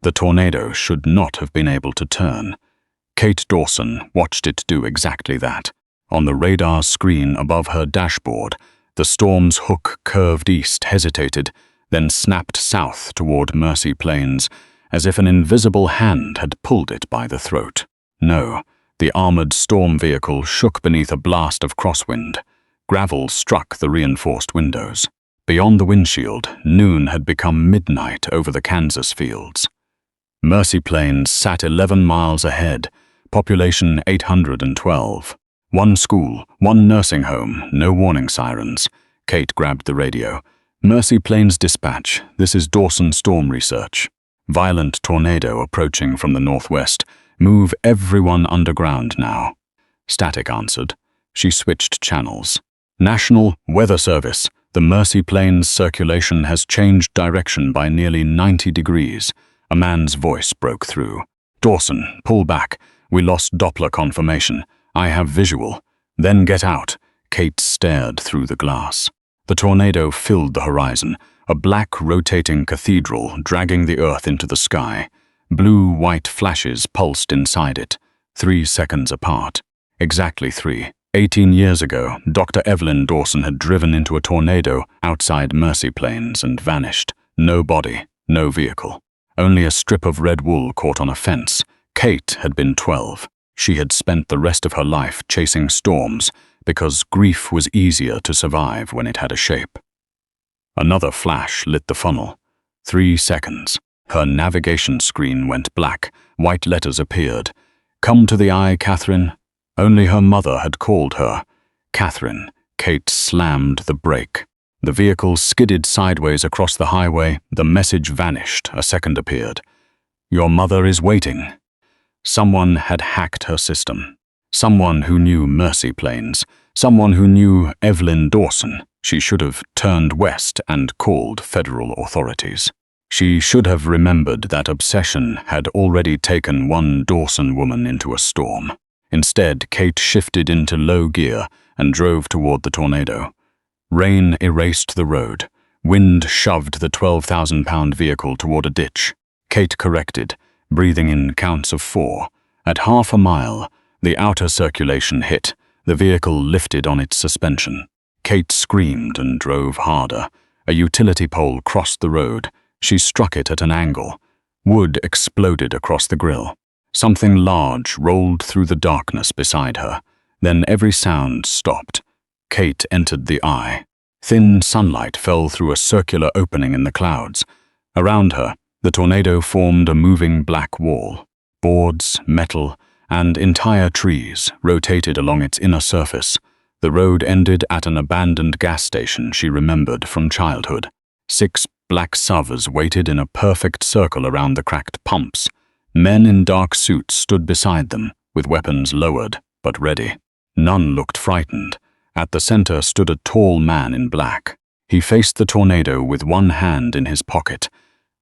The tornado should not have been able to turn. Kate Dawson watched it do exactly that. On the radar screen above her dashboard, the storm's hook curved east, hesitated, then snapped south toward Mercy Plains, as if an invisible hand had pulled it by the throat. No, the armored storm vehicle shook beneath a blast of crosswind. Gravel struck the reinforced windows. Beyond the windshield, noon had become midnight over the Kansas fields. Mercy Plains sat 11 miles ahead, population 812. One school, one nursing home, no warning sirens. Kate grabbed the radio. Mercy Plains Dispatch, this is Dawson Storm Research. Violent tornado approaching from the northwest. Move everyone underground now. Static answered. She switched channels. National Weather Service. The Mercy Plains circulation has changed direction by nearly 90 degrees. A man's voice broke through. Dawson, pull back. We lost Doppler confirmation. I have visual. Then get out. Kate stared through the glass. The tornado filled the horizon, a black rotating cathedral dragging the earth into the sky. Blue-white flashes pulsed inside it, 3 seconds apart. Exactly 3. 18 years ago, Dr. Evelyn Dawson had driven into a tornado outside Mercy Plains and vanished. No body, no vehicle. Only a strip of red wool caught on a fence. Kate had been 12. She had spent the rest of her life chasing storms because grief was easier to survive when it had a shape. Another flash lit the funnel. 3 seconds. Her navigation screen went black. White letters appeared. Come to the eye, Catherine. Only her mother had called her. Catherine. Kate slammed the brake. The vehicle skidded sideways across the highway. The message vanished. A second appeared. Your mother is waiting. Someone had hacked her system. Someone who knew Mercy Plains. Someone who knew Evelyn Dawson. She should have turned west and called federal authorities. She should have remembered that obsession had already taken one Dawson woman into a storm. Instead, Kate shifted into low gear and drove toward the tornado. Rain erased the road. Wind shoved the 12,000-pound vehicle toward a ditch. Kate corrected, breathing in counts of 4. At half a mile, the outer circulation hit. The vehicle lifted on its suspension. Kate screamed and drove harder. A utility pole crossed the road. She struck it at an angle. Wood exploded across the grill. Something large rolled through the darkness beside her. Then every sound stopped. Kate entered the eye. Thin sunlight fell through a circular opening in the clouds. Around her, the tornado formed a moving black wall. Boards, metal, and entire trees rotated along its inner surface. The road ended at an abandoned gas station she remembered from childhood. 6 black SUVs waited in a perfect circle around the cracked pumps. Men in dark suits stood beside them, with weapons lowered, but ready. None looked frightened. At the center stood a tall man in black. He faced the tornado with one hand in his pocket,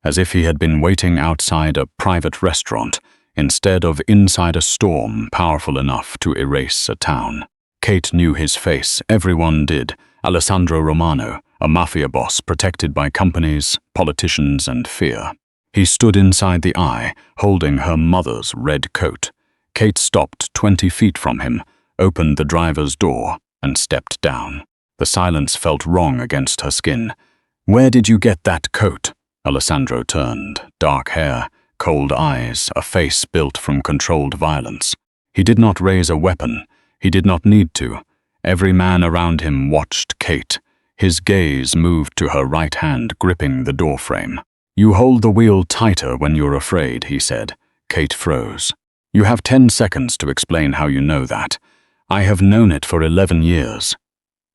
as if he had been waiting outside a private restaurant, instead of inside a storm powerful enough to erase a town. Kate knew his face, everyone did. Alessandro Romano, a mafia boss protected by companies, politicians, and fear. He stood inside the eye, holding her mother's red coat. Kate stopped 20 feet from him, opened the driver's door, and stepped down. The silence felt wrong against her skin. Where did you get that coat? Alessandro turned, dark hair, cold eyes, a face built from controlled violence. He did not raise a weapon. He did not need to. Every man around him watched Kate. His gaze moved to her right hand, gripping the doorframe. You hold the wheel tighter when you're afraid, he said. Kate froze. You have 10 seconds to explain how you know that. I have known it for 11 years.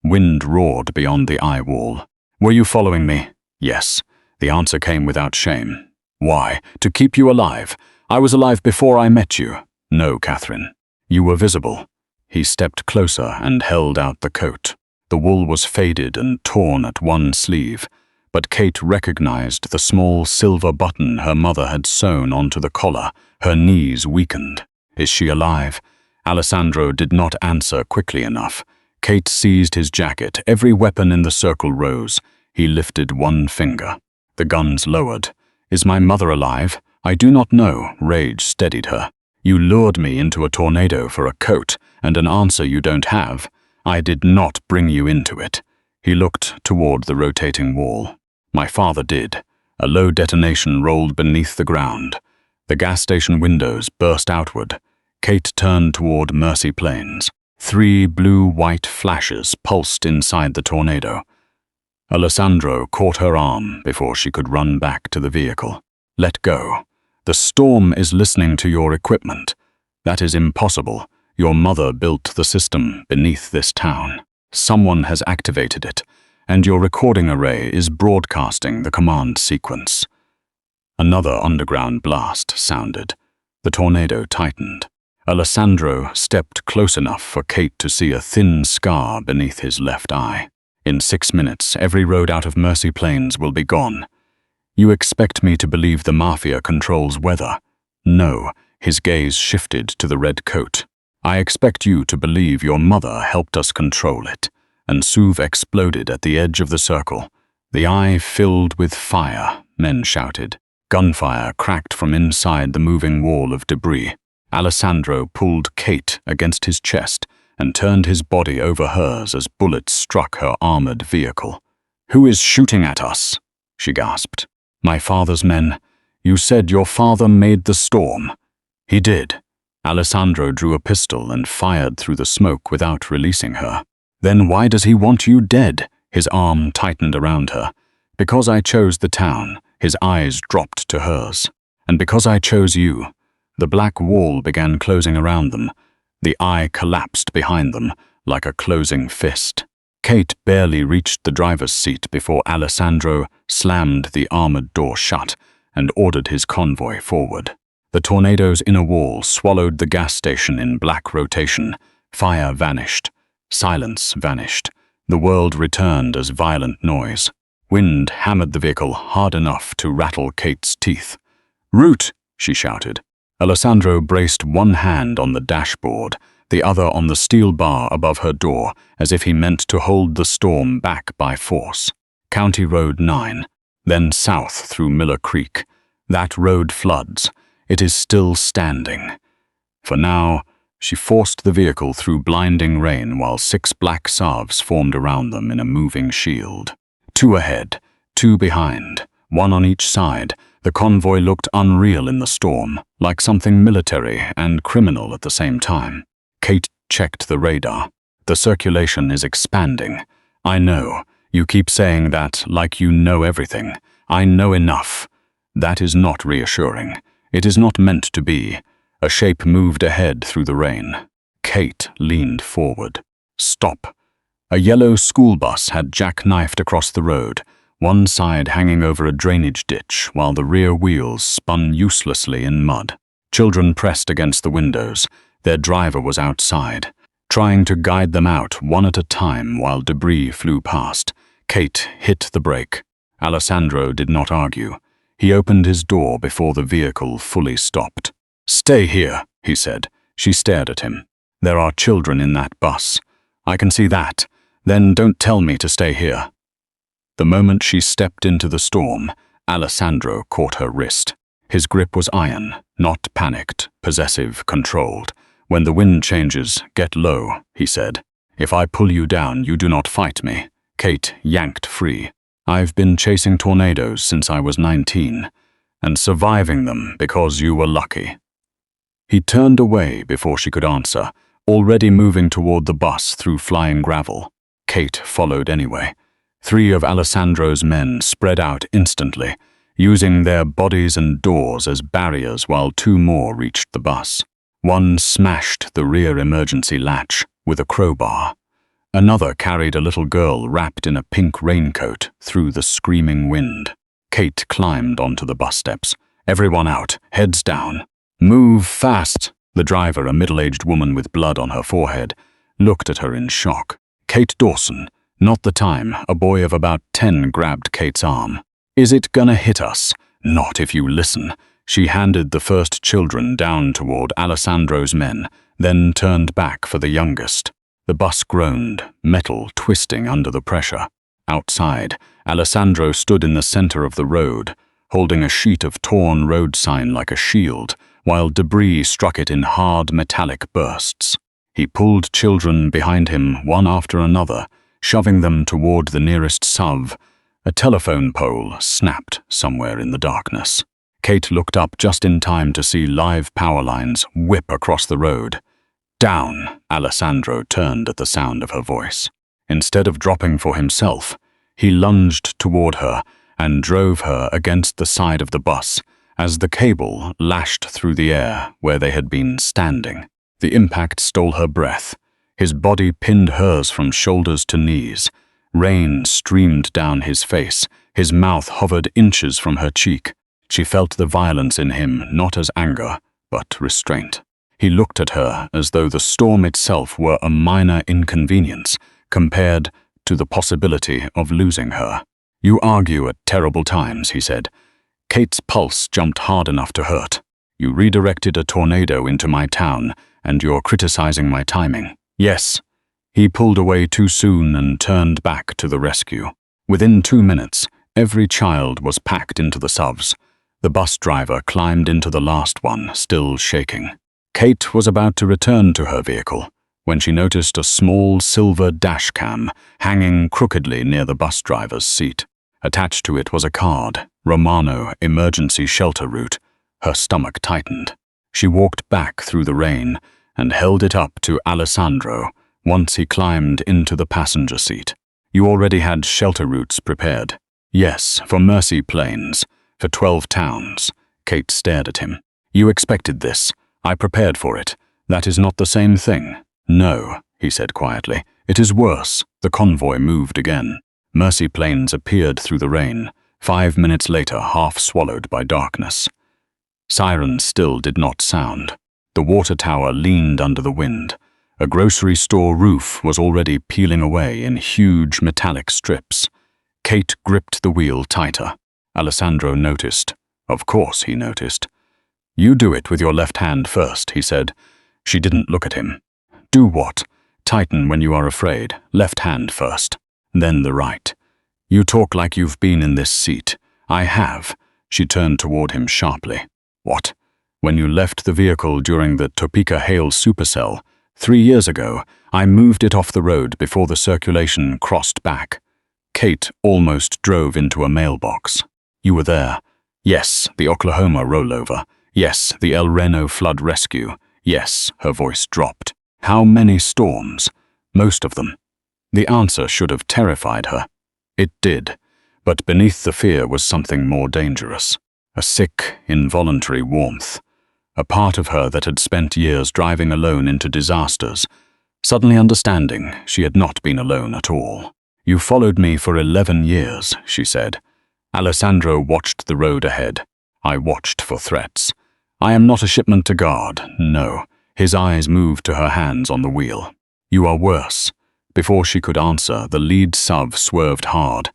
Wind roared beyond the eye wall. Were you following me? Yes. The answer came without shame. Why? To keep you alive. I was alive before I met you. No, Catherine. You were visible. He stepped closer and held out the coat. The wool was faded and torn at one sleeve, but Kate recognized the small silver button her mother had sewn onto the collar. Her knees weakened. Is she alive? Alessandro did not answer quickly enough. Kate seized his jacket. Every weapon in the circle rose. He lifted one finger. The guns lowered. Is my mother alive? I do not know, rage steadied her. You lured me into a tornado for a coat and an answer you don't have. I did not bring you into it. He looked toward the rotating wall. My father did. A low detonation rolled beneath the ground. The gas station windows burst outward. Kate turned toward Mercy Plains. 3 blue-white flashes pulsed inside the tornado. Alessandro caught her arm before she could run back to the vehicle. Let go. The storm is listening to your equipment. That is impossible. Your mother built the system beneath this town. Someone has activated it, and your recording array is broadcasting the command sequence. Another underground blast sounded. The tornado tightened. Alessandro stepped close enough for Kate to see a thin scar beneath his left eye. In 6 minutes, every road out of Mercy Plains will be gone. You expect me to believe the Mafia controls weather? No, his gaze shifted to the red coat. I expect you to believe your mother helped us control it. And Suv exploded at the edge of the circle. The eye filled with fire, men shouted. Gunfire cracked from inside the moving wall of debris. Alessandro pulled Kate against his chest and turned his body over hers as bullets struck her armored vehicle. Who is shooting at us? She gasped. My father's men. You said your father made the storm. He did. Alessandro drew a pistol and fired through the smoke without releasing her. Then why does he want you dead? His arm tightened around her. Because I chose the town. His eyes dropped to hers. And because I chose you. The black wall began closing around them. The eye collapsed behind them, like a closing fist. Kate barely reached the driver's seat before Alessandro slammed the armored door shut and ordered his convoy forward. The tornado's inner wall swallowed the gas station in black rotation. Fire vanished. Silence vanished. The world returned as violent noise. Wind hammered the vehicle hard enough to rattle Kate's teeth. Root! She shouted. Alessandro braced one hand on the dashboard, the other on the steel bar above her door, as if he meant to hold the storm back by force. County Road 9, then south through Miller Creek. That road floods. It is still standing. For now, she forced the vehicle through blinding rain while 6 black Savs formed around them in a moving shield. 2 ahead, 2 behind, 1 on each side. The convoy looked unreal in the storm, like something military and criminal at the same time. Kate checked the radar. The circulation is expanding. I know. You keep saying that like you know everything. I know enough. That is not reassuring. It is not meant to be. A shape moved ahead through the rain. Kate leaned forward. Stop. A yellow school bus had jackknifed across the road, one side hanging over a drainage ditch while the rear wheels spun uselessly in mud. Children pressed against the windows. Their driver was outside, trying to guide them out one at a time while debris flew past. Kate hit the brake. Alessandro did not argue. He opened his door before the vehicle fully stopped. Stay here, he said. She stared at him. There are children in that bus. I can see that. Then don't tell me to stay here. The moment she stepped into the storm, Alessandro caught her wrist. His grip was iron, not panicked, possessive, controlled. When the wind changes, get low, he said. If I pull you down, you do not fight me. Kate yanked free. I've been chasing tornadoes since I was 19, and surviving them because you were lucky. He turned away before she could answer, already moving toward the bus through flying gravel. Kate followed anyway. 3 of Alessandro's men spread out instantly, using their bodies and doors as barriers while 2 more reached the bus. One smashed the rear emergency latch with a crowbar. Another carried a little girl wrapped in a pink raincoat through the screaming wind. Kate climbed onto the bus steps. Everyone out, heads down. Move fast! The driver, a middle-aged woman with blood on her forehead, looked at her in shock. Kate Dawson. Not the time. A boy of about 10 grabbed Kate's arm. Is it gonna hit us? Not if you listen. She handed the first children down toward Alessandro's men, then turned back for the youngest. The bus groaned, metal twisting under the pressure. Outside, Alessandro stood in the center of the road, holding a sheet of torn road sign like a shield, while debris struck it in hard metallic bursts. He pulled children behind him one after another, shoving them toward the nearest SUV. A telephone pole snapped somewhere in the darkness. Kate looked up just in time to see live power lines whip across the road. "Down!" Alessandro turned at the sound of her voice. Instead of dropping for himself, he lunged toward her and drove her against the side of the bus as the cable lashed through the air where they had been standing. The impact stole her breath. His body pinned hers from shoulders to knees. Rain streamed down his face. His mouth hovered inches from her cheek. She felt the violence in him, not as anger, but restraint. He looked at her as though the storm itself were a minor inconvenience compared to the possibility of losing her. "You argue at terrible times," he said. Kate's pulse jumped hard enough to hurt. "You redirected a tornado into my town, and you're criticizing my timing." "Yes." He pulled away too soon and turned back to the rescue. Within 2 minutes, every child was packed into the SUVs. The bus driver climbed into the last one, still shaking. Kate was about to return to her vehicle when she noticed a small silver dash cam hanging crookedly near the bus driver's seat. Attached to it was a card, Romano Emergency Shelter Route. Her stomach tightened. She walked back through the rain and held it up to Alessandro once he climbed into the passenger seat. "You already had shelter routes prepared?" "Yes, for Mercy Plains, for 12 towns." Kate stared at him. "You expected this. I prepared for it. That is not the same thing." "No," he said quietly. "It is worse." The convoy moved again. Mercy Plains appeared through the rain, 5 minutes later half swallowed by darkness. Sirens still did not sound. The water tower leaned under the wind. A grocery store roof was already peeling away in huge metallic strips. Kate gripped the wheel tighter. Alessandro noticed. Of course he noticed. "You do it with your left hand first," he said. She didn't look at him. "Do what?" "Tighten when you are afraid. Left hand first. Then the right." "You talk like you've been in this seat." "I have." She turned toward him sharply. "What?" "When you left the vehicle during the Topeka Hail supercell, 3 years ago, I moved it off the road before the circulation crossed back." Kate almost drove into a mailbox. "You were there." "Yes, the Oklahoma rollover. Yes, the El Reno flood rescue. Yes," her voice dropped. "How many storms?" "Most of them." The answer should have terrified her. It did, but beneath the fear was something more dangerous. A sick, involuntary warmth. A part of her that had spent years driving alone into disasters, suddenly understanding she had not been alone at all. "You followed me for 11 years, she said. Alessandro watched the road ahead. I watched for threats. "I am not a shipment to guard, no." His eyes moved to her hands on the wheel. "You are worse." Before she could answer, the lead SUV swerved hard.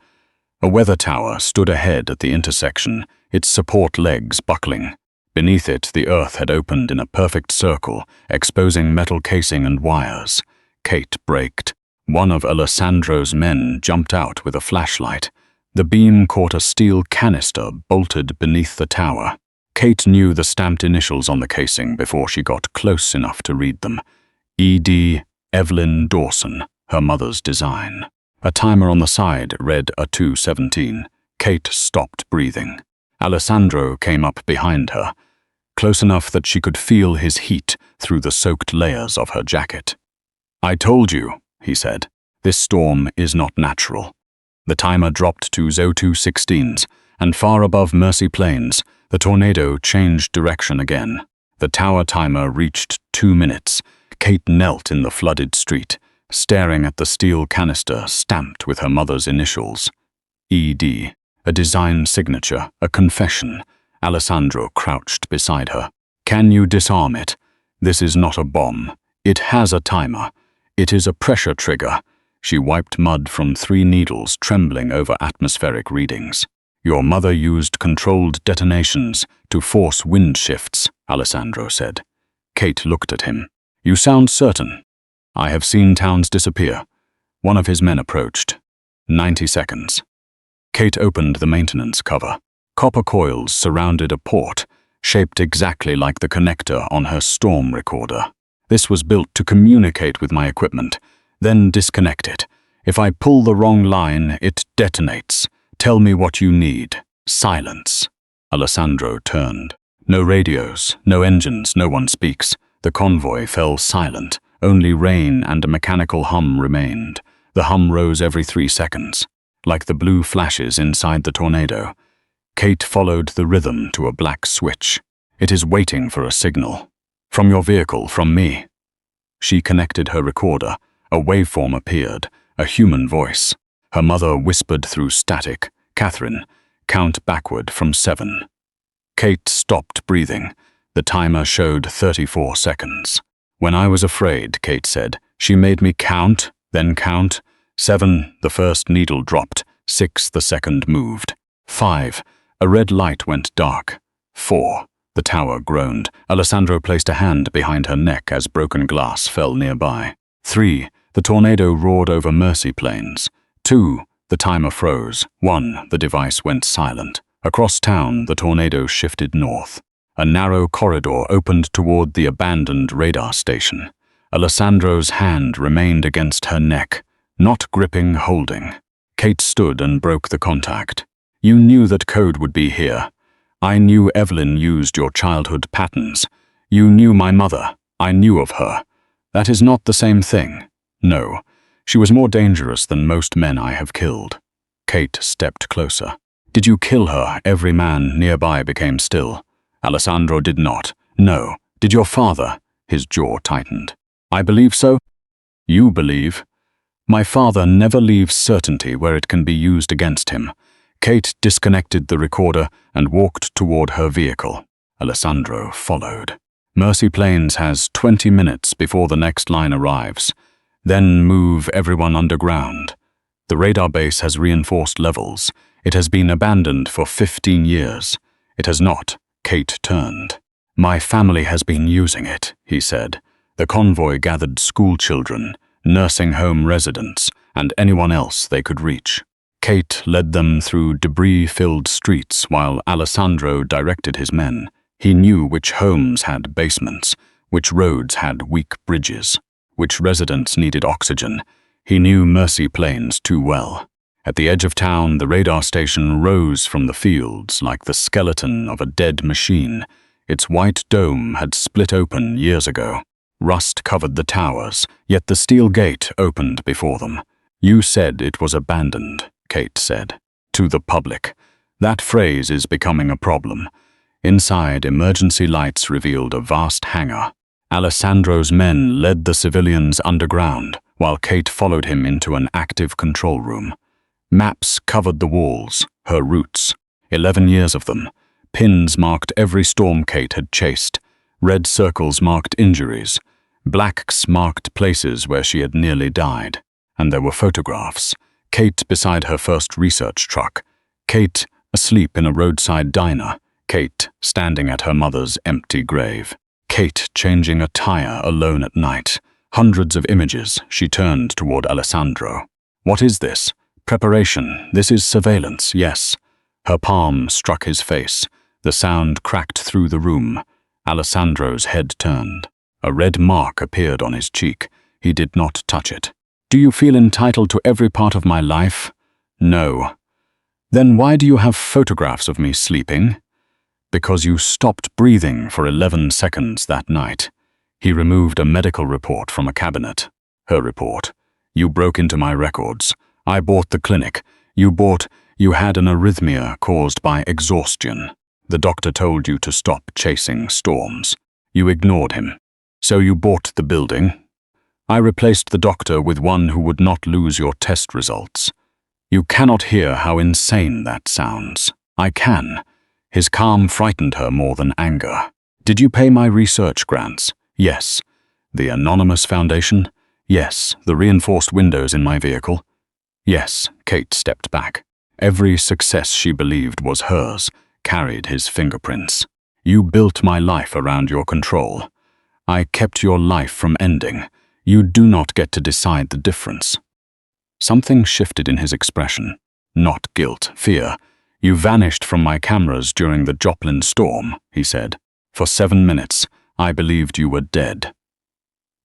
A weather tower stood ahead at the intersection, its support legs buckling. Beneath it, the earth had opened in a perfect circle, exposing metal casing and wires. Kate braked. One of Alessandro's men jumped out with a flashlight. The beam caught a steel canister bolted beneath the tower. Kate knew the stamped initials on the casing before she got close enough to read them. E.D. Evelyn Dawson, her mother's design. A timer on the side read a 2:17. Kate stopped breathing. Alessandro came up behind her, close enough that she could feel his heat through the soaked layers of her jacket. "I told you," he said. "This storm is not natural." The timer dropped to 02:16s, and far above Mercy Plains, the tornado changed direction again. The tower timer reached 2 minutes. Kate knelt in the flooded street, staring at the steel canister stamped with her mother's initials. E.D. A design signature, a confession. Alessandro crouched beside her. "Can you disarm it? This is not a bomb. It has a timer. It is a pressure trigger." She wiped mud from 3 needles, trembling over atmospheric readings. "Your mother used controlled detonations to force wind shifts," Alessandro said. Kate looked at him. "You sound certain." "I have seen towns disappear." One of his men approached. 90 seconds. Kate opened the maintenance cover. Copper coils surrounded a port, shaped exactly like the connector on her storm recorder. This was built to communicate with my equipment, then disconnect it. If I pull the wrong line, it detonates. Tell me what you need. Silence. Alessandro turned. No radios, no engines, no one speaks. The convoy fell silent. Only rain and a mechanical hum remained. The hum rose every 3 seconds, like the blue flashes inside the tornado. Kate followed the rhythm to a black switch. It is waiting for a signal. From your vehicle, from me. She connected her recorder. A waveform appeared, a human voice. Her mother whispered through static, "Catherine, count backward from 7. Kate stopped breathing. The timer showed 34 seconds. When I was afraid, Kate said, she made me count, then count. 7, the first needle dropped. 6, the second moved. 5, a red light went dark. 4, the tower groaned. Alessandro placed a hand behind her neck as broken glass fell nearby. 3, the tornado roared over Mercy Plains. 2, the timer froze. 1, the device went silent. Across town, the tornado shifted north. A narrow corridor opened toward the abandoned radar station. Alessandro's hand remained against her neck, not gripping, holding. Kate stood and broke the contact. You knew that code would be here. I knew Evelyn used your childhood patterns. You knew my mother. I knew of her. That is not the same thing. No, she was more dangerous than most men I have killed. Kate stepped closer. Did you kill her? Every man nearby became still. Alessandro did not. No. Did your father? His jaw tightened. I believe so. You believe. My father never leaves certainty where it can be used against him. Kate disconnected the recorder and walked toward her vehicle. Alessandro followed. Mercy Plains has 20 minutes before the next line arrives. Then move everyone underground. The radar base has reinforced levels. It has been abandoned for 15 years. It has not. Kate turned. My family has been using it, he said. The convoy gathered school children, nursing home residents, and anyone else they could reach. Kate led them through debris-filled streets while Alessandro directed his men. He knew which homes had basements, which roads had weak bridges, which residents needed oxygen. He knew Mercy Plains too well. At the edge of town, the radar station rose from the fields like the skeleton of a dead machine. Its white dome had split open years ago. Rust covered the towers, yet the steel gate opened before them. You said it was abandoned, Kate said. To the public. That phrase is becoming a problem. Inside, emergency lights revealed a vast hangar. Alessandro's men led the civilians underground, while Kate followed him into an active control room. Maps covered the walls, her routes. 11 years of them. Pins marked every storm Kate had chased. Red circles marked injuries. Blacks marked places where she had nearly died. And there were photographs. Kate beside her first research truck. Kate asleep in a roadside diner. Kate standing at her mother's empty grave. Kate changing a tire alone at night. Hundreds of images. She turned toward Alessandro. What is this? Preparation. This is surveillance, yes. Her palm struck his face. The sound cracked through the room. Alessandro's head turned. A red mark appeared on his cheek. He did not touch it. Do you feel entitled to every part of my life? No. Then why do you have photographs of me sleeping? Because you stopped breathing for 11 seconds that night. He removed a medical report from a cabinet. Her report. You broke into my records. I bought the clinic. You had an arrhythmia caused by exhaustion. The doctor told you to stop chasing storms. You ignored him. So you bought the building. I replaced the doctor with one who would not lose your test results. You cannot hear how insane that sounds. I can. His calm frightened her more than anger. Did you pay my research grants? Yes. The Anonymous Foundation? Yes. The reinforced windows in my vehicle? Yes. Kate stepped back. Every success she believed was hers carried his fingerprints. You built my life around your control. I kept your life from ending. You do not get to decide the difference. Something shifted in his expression. Not guilt, fear. "You vanished from my cameras during the Joplin storm," he said. "For 7 minutes, I believed you were dead.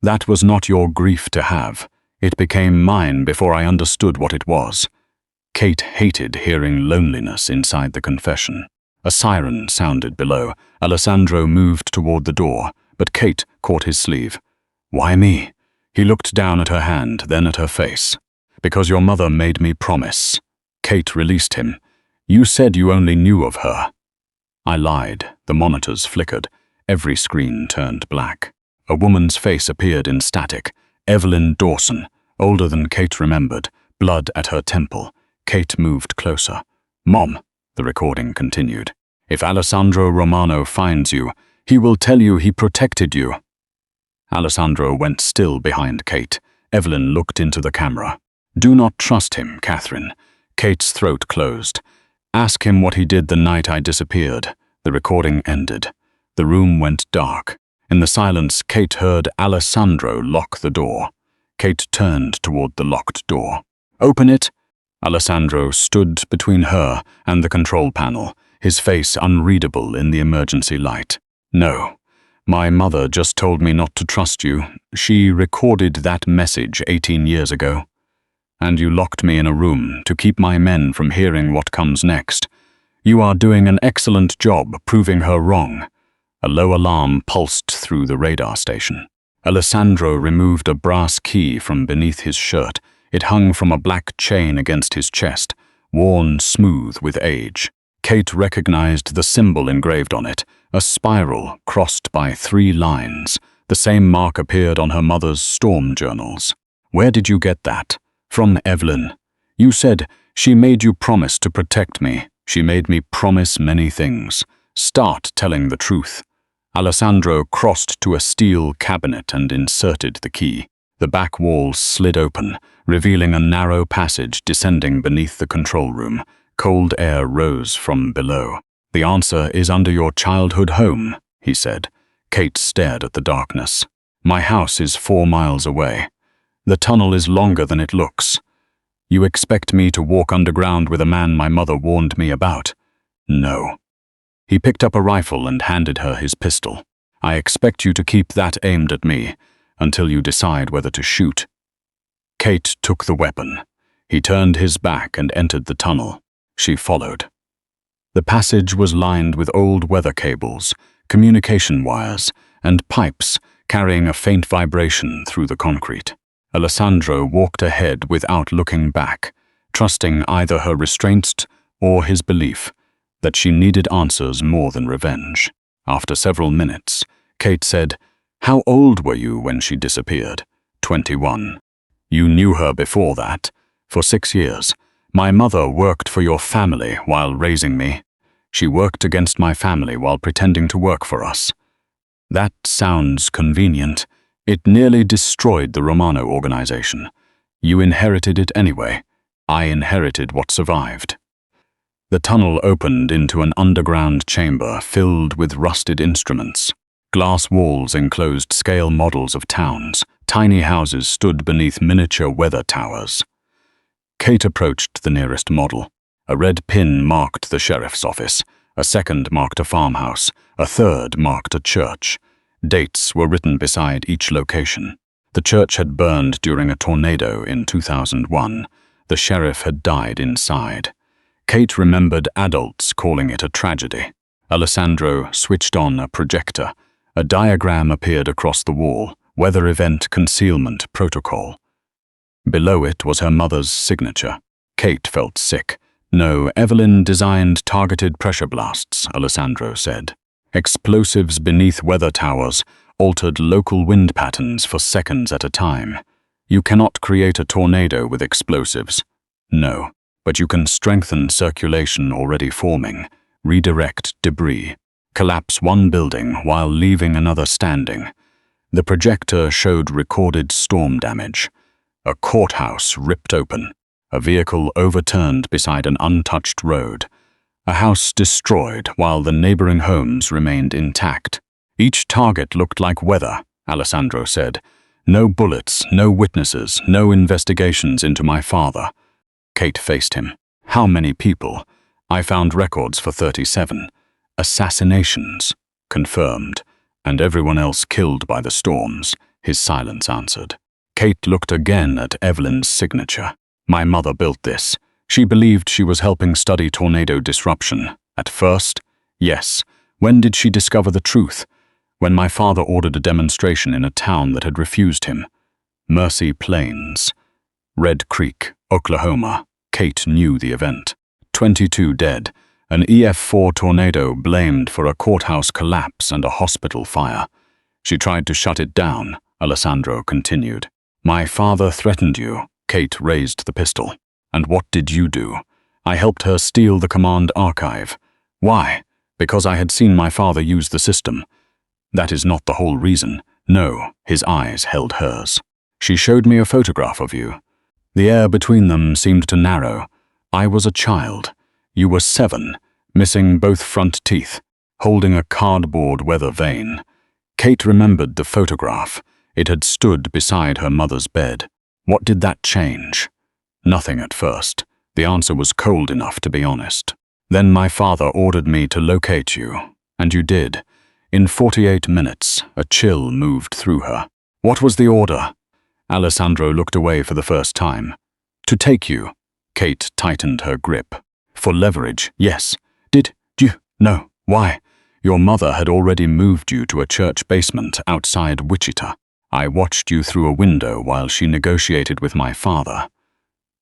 That was not your grief to have. It became mine before I understood what it was." Kate hated hearing loneliness inside the confession. A siren sounded below. Alessandro moved toward the door, but Kate caught his sleeve. "Why me?" He looked down at her hand, then at her face. "Because your mother made me promise." Kate released him. "You said you only knew of her." I lied. The monitors flickered. Every screen turned black. A woman's face appeared in static. Evelyn Dawson, older than Kate remembered, blood at her temple. Kate moved closer. "Mom," the recording continued, "if Alessandro Romano finds you, he will tell you he protected you." Alessandro went still behind Kate. Evelyn looked into the camera. "Do not trust him, Catherine." Kate's throat closed. "Ask him what he did the night I disappeared." The recording ended. The room went dark. In the silence, Kate heard Alessandro lock the door. Kate turned toward the locked door. "Open it." Alessandro stood between her and the control panel, his face unreadable in the emergency light. "No. My mother just told me not to trust you. She recorded that message 18 years ago. And you locked me in a room to keep my men from hearing what comes next. You are doing an excellent job proving her wrong." A low alarm pulsed through the radar station. Alessandro removed a brass key from beneath his shirt. It hung from a black chain against his chest, worn smooth with age. Kate recognized the symbol engraved on it, a spiral crossed by 3 lines. The same mark appeared on her mother's storm journals. "Where did you get that?" "From Evelyn. You said she made you promise to protect me. She made me promise many things. Start telling the truth." Alessandro crossed to a steel cabinet and inserted the key. The back wall slid open, revealing a narrow passage descending beneath the control room. Cold air rose from below. "The answer is under your childhood home," he said. Kate stared at the darkness. "My house is 4 miles away. The tunnel is longer than it looks. You expect me to walk underground with a man my mother warned me about?" "No." He picked up a rifle and handed her his pistol. "I expect you to keep that aimed at me until you decide whether to shoot." Kate took the weapon. He turned his back and entered the tunnel. She followed. The passage was lined with old weather cables, communication wires, and pipes carrying a faint vibration through the concrete. Alessandro walked ahead without looking back, trusting either her restraints or his belief that she needed answers more than revenge. After several minutes, Kate said, "How old were you when she disappeared?" 21. "You knew her before that?" "For 6 years. My mother worked for your family while raising me. She worked against my family while pretending to work for us." "That sounds convenient. It nearly destroyed the Romano organization. You inherited it anyway. I inherited what survived." The tunnel opened into an underground chamber filled with rusted instruments. Glass walls enclosed scale models of towns. Tiny houses stood beneath miniature weather towers. Kate approached the nearest model. A red pin marked the sheriff's office. A second marked a farmhouse. A third marked a church. Dates were written beside each location. The church had burned during a tornado in 2001. The sheriff had died inside. Kate remembered adults calling it a tragedy. Alessandro switched on a projector. A diagram appeared across the wall, Weather Event Concealment Protocol. Below it was her mother's signature. Kate felt sick. "No, Evelyn designed targeted pressure blasts," Alessandro said. "Explosives beneath weather towers altered local wind patterns for seconds at a time. You cannot create a tornado with explosives." "No. But you can strengthen circulation already forming, redirect debris, collapse one building while leaving another standing." The projector showed recorded storm damage. A courthouse ripped open, a vehicle overturned beside an untouched road, a house destroyed while the neighboring homes remained intact. "Each target looked like weather," Alessandro said. "No bullets, no witnesses, no investigations into my father." Kate faced him. "How many people?" I found records for 37. Assassinations. Confirmed. And everyone else killed by the storms, his silence answered. Kate looked again at Evelyn's signature. My mother built this. She believed she was helping study tornado disruption. At first, yes. When did she discover the truth? When my father ordered a demonstration in a town that had refused him. Mercy Plains. Red Creek, Oklahoma. Kate knew the event. 22 dead. An EF4 tornado blamed for a courthouse collapse and a hospital fire. She tried to shut it down, Alessandro continued. My father threatened you. Kate raised the pistol. And what did you do? I helped her steal the command archive. Why? Because I had seen my father use the system. That is not the whole reason. No, his eyes held hers. She showed me a photograph of you. The air between them seemed to narrow. I was a child. You were 7, missing both front teeth, holding a cardboard weather vane. Kate remembered the photograph. It had stood beside her mother's bed. What did that change? Nothing at first. The answer was cold enough to be honest. Then my father ordered me to locate you, and you did. In 48 minutes, a chill moved through her. What was the order? Alessandro looked away for the first time. To take you. Kate tightened her grip. For leverage, yes. Did you? No. Why? Your mother had already moved you to a church basement outside Wichita. I watched you through a window while she negotiated with my father.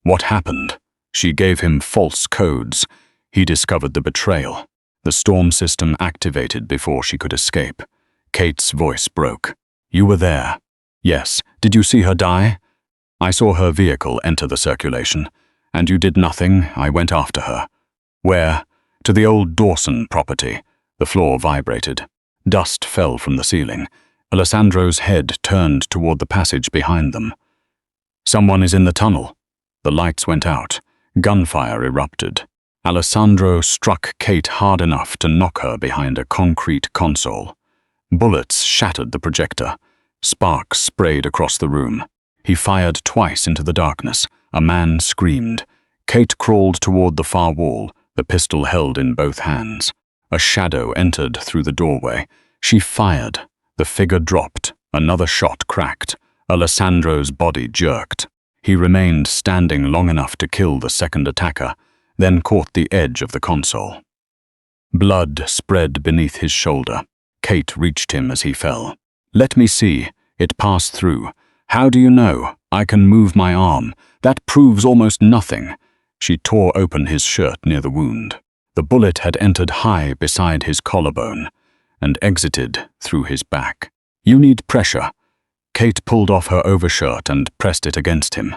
What happened? She gave him false codes. He discovered the betrayal. The storm system activated before she could escape. Kate's voice broke. You were there. Yes. Did you see her die? I saw her vehicle enter the circulation. And you did nothing. I went after her. Where? To the old Dawson property. The floor vibrated. Dust fell from the ceiling. Alessandro's head turned toward the passage behind them. Someone is in the tunnel. The lights went out. Gunfire erupted. Alessandro struck Kate hard enough to knock her behind a concrete console. Bullets shattered the projector. Sparks sprayed across the room. He fired twice into the darkness. A man screamed. Kate crawled toward the far wall, the pistol held in both hands. A shadow entered through the doorway. She fired. The figure dropped. Another shot cracked. Alessandro's body jerked. He remained standing long enough to kill the second attacker, then caught the edge of the console. Blood spread beneath his shoulder. Kate reached him as he fell. Let me see. It passed through. How do you know? I can move my arm. That proves almost nothing. She tore open his shirt near the wound. The bullet had entered high beside his collarbone and exited through his back. You need pressure. Kate pulled off her overshirt and pressed it against him.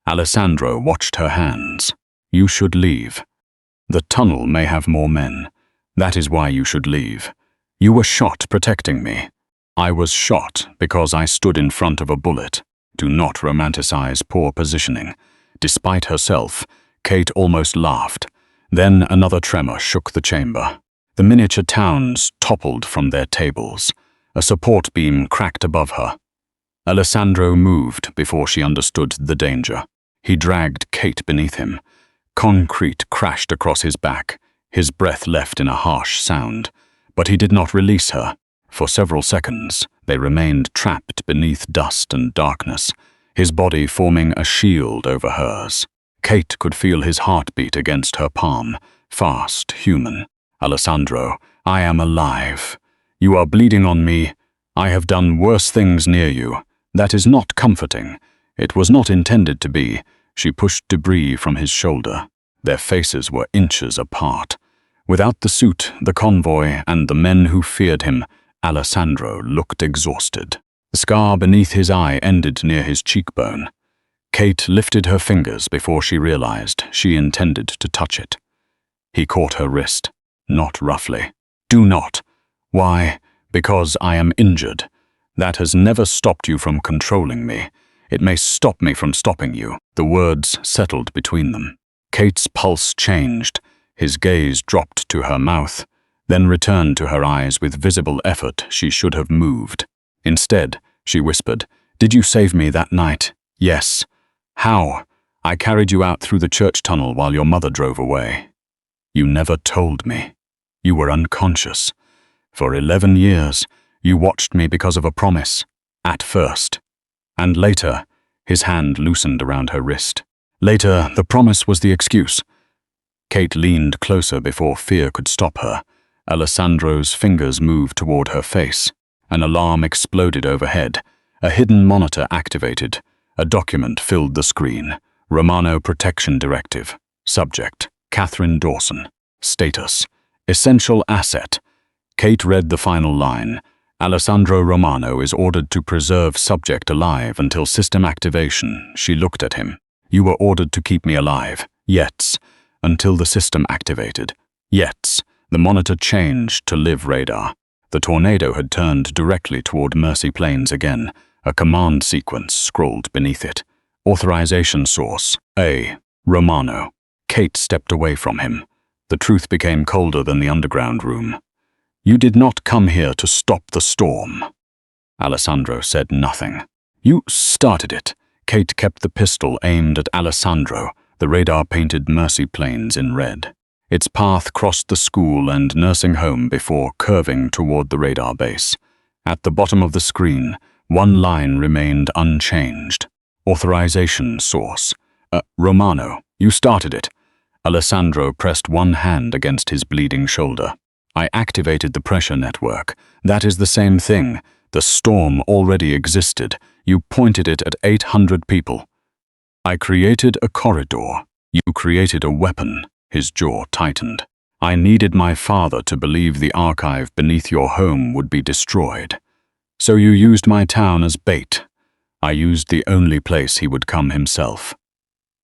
Alessandro watched her hands. You should leave. The tunnel may have more men. That is why you should leave. You were shot protecting me. I was shot because I stood in front of a bullet. Do not romanticize poor positioning. Despite herself, Kate almost laughed. Then another tremor shook the chamber. The miniature towns toppled from their tables. A support beam cracked above her. Alessandro moved before she understood the danger. He dragged Kate beneath him. Concrete crashed across his back. His breath left in a harsh sound. But he did not release her. For several seconds, they remained trapped beneath dust and darkness, his body forming a shield over hers. Kate could feel his heartbeat against her palm, fast, human. Alessandro, I am alive. You are bleeding on me. I have done worse things near you. That is not comforting. It was not intended to be. She pushed debris from his shoulder. Their faces were inches apart. Without the suit, the convoy, and the men who feared him, Alessandro looked exhausted. The scar beneath his eye ended near his cheekbone. Kate lifted her fingers before she realized she intended to touch it. He caught her wrist, not roughly. Do not. Why? Because I am injured. That has never stopped you from controlling me. It may stop me from stopping you. The words settled between them. Kate's pulse changed. His gaze dropped to her mouth, then returned to her eyes with visible effort. She should have moved. Instead, she whispered, Did you save me that night? Yes. How? I carried you out through the church tunnel while your mother drove away. You never told me. You were unconscious. For 11 years, you watched me because of a promise. At first. And later, his hand loosened around her wrist. Later, the promise was the excuse. Kate leaned closer before fear could stop her. Alessandro's fingers moved toward her face. An alarm exploded overhead. A hidden monitor activated. A document filled the screen. Romano Protection Directive. Subject: Catherine Dawson. Status: Essential Asset. Kate read the final line. Alessandro Romano is ordered to preserve subject alive until system activation. She looked at him. You were ordered to keep me alive. Yes. Until the system activated. Yes. The monitor changed to live radar. The tornado had turned directly toward Mercy Plains again. A command sequence scrolled beneath it. Authorization source: A. Romano. Kate stepped away from him. The truth became colder than the underground room. You did not come here to stop the storm. Alessandro said nothing. You started it. Kate kept the pistol aimed at Alessandro. The radar painted Mercy Plains in red. Its path crossed the school and nursing home before curving toward the radar base. At the bottom of the screen, one line remained unchanged. Authorization source: Romano. You started it. Alessandro pressed one hand against his bleeding shoulder. I activated the pressure network. That is the same thing. The storm already existed. You pointed it at 800 people. I created a corridor. You created a weapon. His jaw tightened. I needed my father to believe the archive beneath your home would be destroyed. So you used my town as bait. I used the only place he would come himself.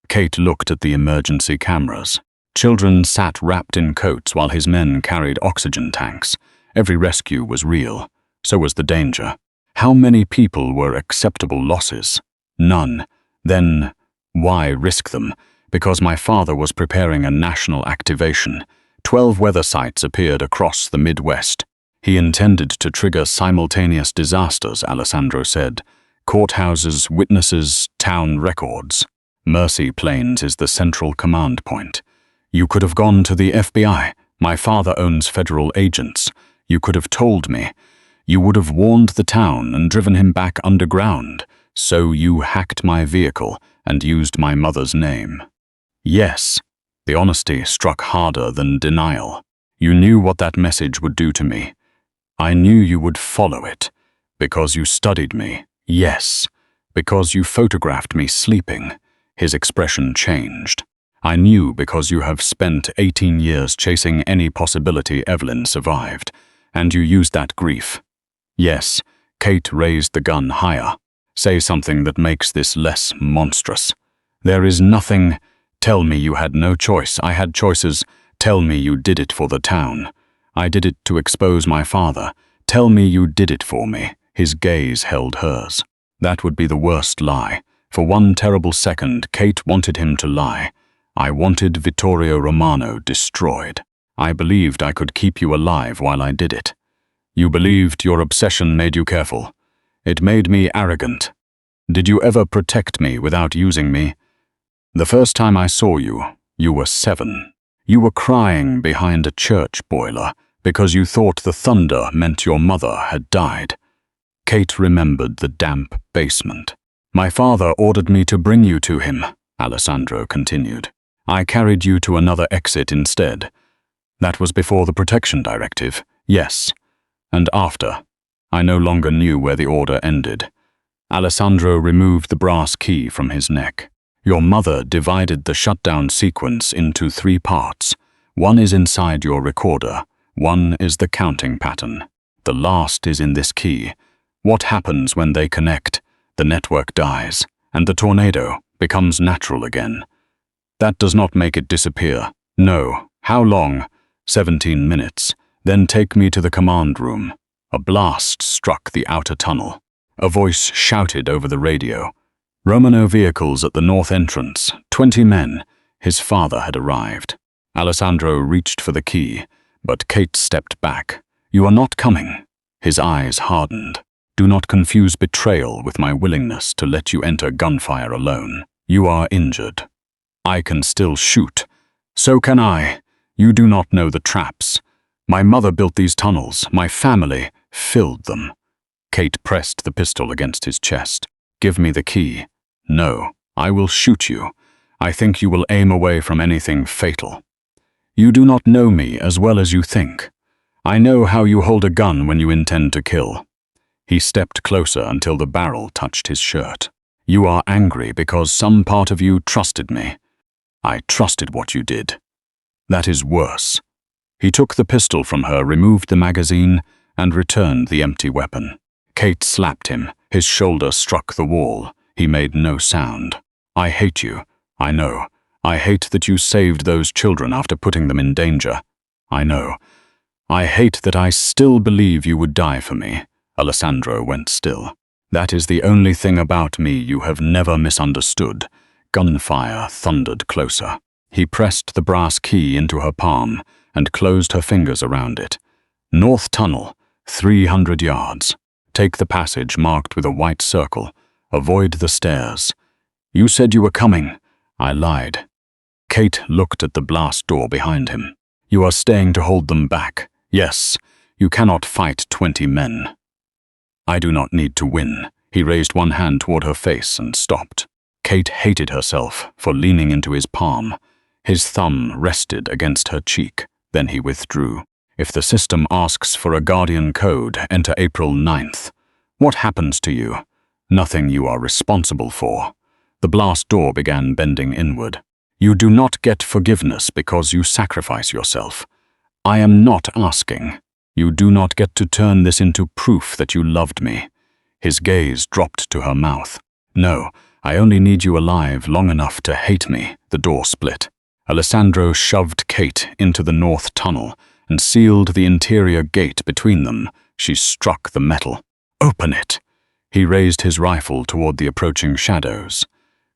Kate looked at the emergency cameras. Children sat wrapped in coats while his men carried oxygen tanks. Every rescue was real. So was the danger. How many people were acceptable losses? None. Then, why risk them? Because my father was preparing a national activation. 12 weather sites appeared across the Midwest. He intended to trigger simultaneous disasters, Alessandro said. Courthouses, witnesses, town records. Mercy Plains is the central command point. You could have gone to the FBI. My father owns federal agents. You could have told me. You would have warned the town and driven him back underground. So you hacked my vehicle and used my mother's name. Yes. The honesty struck harder than denial. You knew what that message would do to me. I knew you would follow it. Because you studied me. Yes. Because you photographed me sleeping. His expression changed. I knew because you have spent 18 years chasing any possibility Evelyn survived, and you used that grief. Yes, Kate raised the gun higher. Say something that makes this less monstrous. There is nothing. Tell me you had no choice. I had choices. Tell me you did it for the town. I did it to expose my father. Tell me you did it for me. His gaze held hers. That would be the worst lie. For one terrible second, Kate wanted him to lie. I wanted Vittorio Romano destroyed. I believed I could keep you alive while I did it. You believed your obsession made you careful. It made me arrogant. Did you ever protect me without using me? The first time I saw you, you were 7. You were crying behind a church boiler because you thought the thunder meant your mother had died. Kate remembered the damp basement. My father ordered me to bring you to him, Alessandro continued. I carried you to another exit instead. That was before the protection directive, yes. And after. I no longer knew where the order ended. Alessandro removed the brass key from his neck. Your mother divided the shutdown sequence into 3 parts. One is inside your recorder. One is the counting pattern. The last is in this key. What happens when they connect? The network dies, and the tornado becomes natural again. That does not make it disappear. No. How long? 17 minutes. Then take me to the command room. A blast struck the outer tunnel. A voice shouted over the radio. Romano vehicles at the north entrance. 20 men. His father had arrived. Alessandro reached for the key, but Kate stepped back. You are not coming. His eyes hardened. Do not confuse betrayal with my willingness to let you enter gunfire alone. You are injured. I can still shoot. So can I. You do not know the traps. My mother built these tunnels. My family filled them." Kate pressed the pistol against his chest. "Give me the key." "No, I will shoot you. I think you will aim away from anything fatal." "You do not know me as well as you think. I know how you hold a gun when you intend to kill." He stepped closer until the barrel touched his shirt. "You are angry because some part of you trusted me. I trusted what you did. That is worse." He took the pistol from her, removed the magazine, and returned the empty weapon. Kate slapped him. His shoulder struck the wall. He made no sound. "I hate you. I know. I hate that you saved those children after putting them in danger. I know. I hate that I still believe you would die for me." Alessandro went still. "That is the only thing about me you have never misunderstood." Gunfire thundered closer. He pressed the brass key into her palm and closed her fingers around it. "North Tunnel, 300 yards. Take the passage marked with a white circle. Avoid the stairs." "You said you were coming." "I lied." Kate looked at the blast door behind him. "You are staying to hold them back. Yes, you cannot fight 20 men." "I do not need to win." He raised one hand toward her face and stopped. Kate hated herself for leaning into his palm. His thumb rested against her cheek. Then he withdrew. "If the system asks for a guardian code, enter April 9th. What happens to you? Nothing you are responsible for." The blast door began bending inward. "You do not get forgiveness because you sacrifice yourself. I am not asking. You do not get to turn this into proof that you loved me." His gaze dropped to her mouth. "No, I only need you alive long enough to hate me." The door split. Alessandro shoved Kate into the north tunnel and sealed the interior gate between them. She struck the metal. "Open it." He raised his rifle toward the approaching shadows.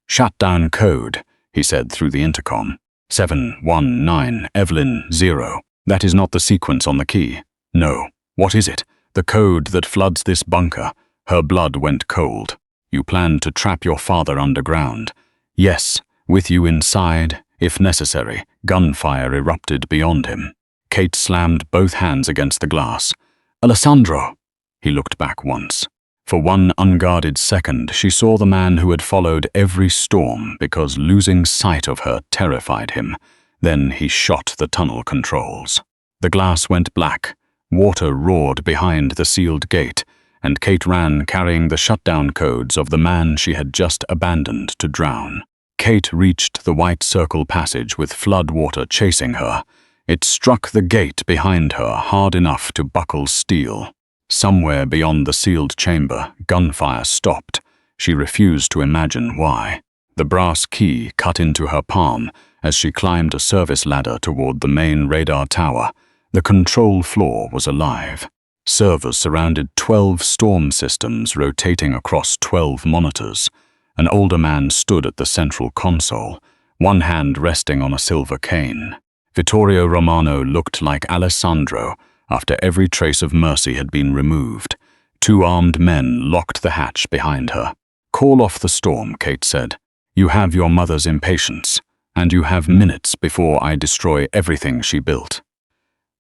"Shutdown code," he said through the intercom. 719 Evelyn 0. "That is not the sequence on the key." "No. What is it?" "The code that floods this bunker." Her blood went cold. "You plan to trap your father underground." "Yes, with you inside, if necessary." Gunfire erupted beyond him. Kate slammed both hands against the glass. "Alessandro!" He looked back once. For one unguarded second, she saw the man who had followed every storm because losing sight of her terrified him. Then he shot the tunnel controls. The glass went black. Water roared behind the sealed gate, and Kate ran carrying the shutdown codes of the man she had just abandoned to drown. Kate reached the white circle passage with flood water chasing her. It struck the gate behind her hard enough to buckle steel. Somewhere beyond the sealed chamber, gunfire stopped. She refused to imagine why. The brass key cut into her palm as she climbed a service ladder toward the main radar tower. The control floor was alive. Servers surrounded 12 storm systems rotating across 12 monitors. An older man stood at the central console, one hand resting on a silver cane. Vittorio Romano looked like Alessandro after every trace of mercy had been removed. 2 armed men locked the hatch behind her. "Call off the storm," Kate said. "You have your mother's impatience, and you have minutes before I destroy everything she built."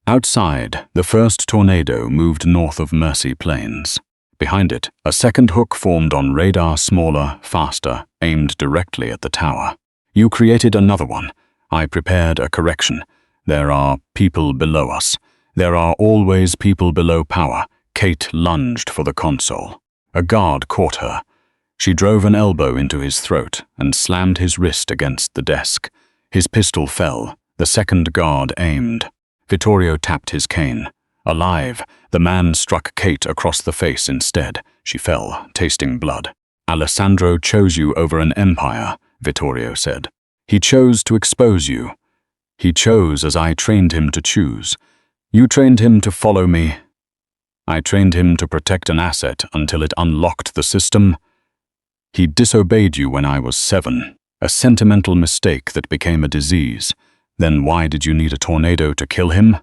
Outside, the first tornado moved north of Mercy Plains. Behind it, a second hook formed on radar, smaller, faster, aimed directly at the tower. "You created another one. I prepared a correction. There are people below us. There are always people below power." Kate lunged for the console. A guard caught her. She drove an elbow into his throat and slammed his wrist against the desk. His pistol fell. The second guard aimed. Vittorio tapped his cane. Alive, the man struck Kate across the face instead. She fell, tasting blood. "Alessandro chose you over an empire," Vittorio said. "He chose to expose you. He chose as I trained him to choose. You trained him to follow me. I trained him to protect an asset until it unlocked the system. He disobeyed you when I was 7, a sentimental mistake that became a disease. Then why did you need a tornado to kill him?"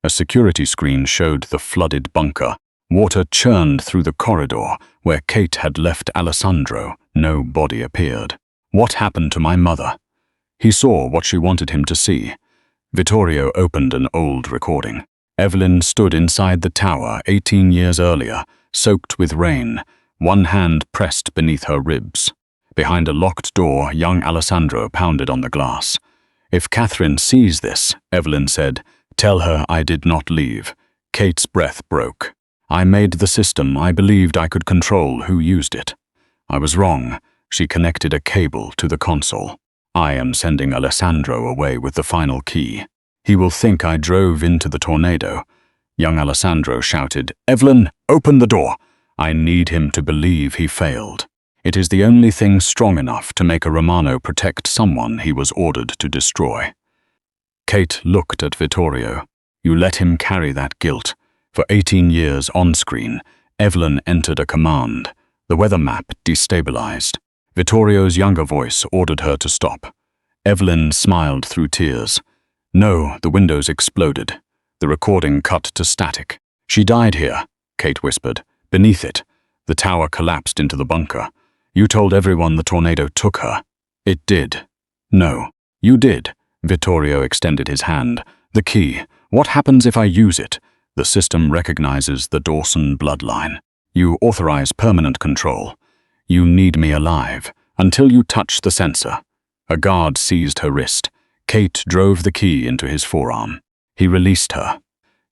A security screen showed the flooded bunker. Water churned through the corridor where Kate had left Alessandro. No body appeared. "What happened to my mother?" He saw what she wanted him to see. Vittorio opened an old recording. Evelyn stood inside the tower 18 years earlier, soaked with rain, one hand pressed beneath her ribs. Behind a locked door, young Alessandro pounded on the glass. "If Catherine sees this," Evelyn said, "tell her I did not leave." Kate's breath broke. "I made the system. I believed I could control who used it. I was wrong." She connected a cable to the console. "I am sending Alessandro away with the final key. He will think I drove into the tornado." Young Alessandro shouted, "Evelyn, open the door. I need him to believe he failed. It is the only thing strong enough to make a Romano protect someone he was ordered to destroy." Kate looked at Vittorio. "You let him carry that guilt." For 18 years on-screen, Evelyn entered a command. The weather map destabilized. Vittorio's younger voice ordered her to stop. Evelyn smiled through tears. "No," the windows exploded. The recording cut to static. "She died here," Kate whispered. "Beneath it." The tower collapsed into the bunker. "You told everyone the tornado took her." "It did." "No, you did." Vittorio extended his hand. "The key. What happens if I use it?" "The system recognizes the Dawson bloodline. You authorize permanent control. You need me alive, until you touch the sensor." A guard seized her wrist. Kate drove the key into his forearm. He released her.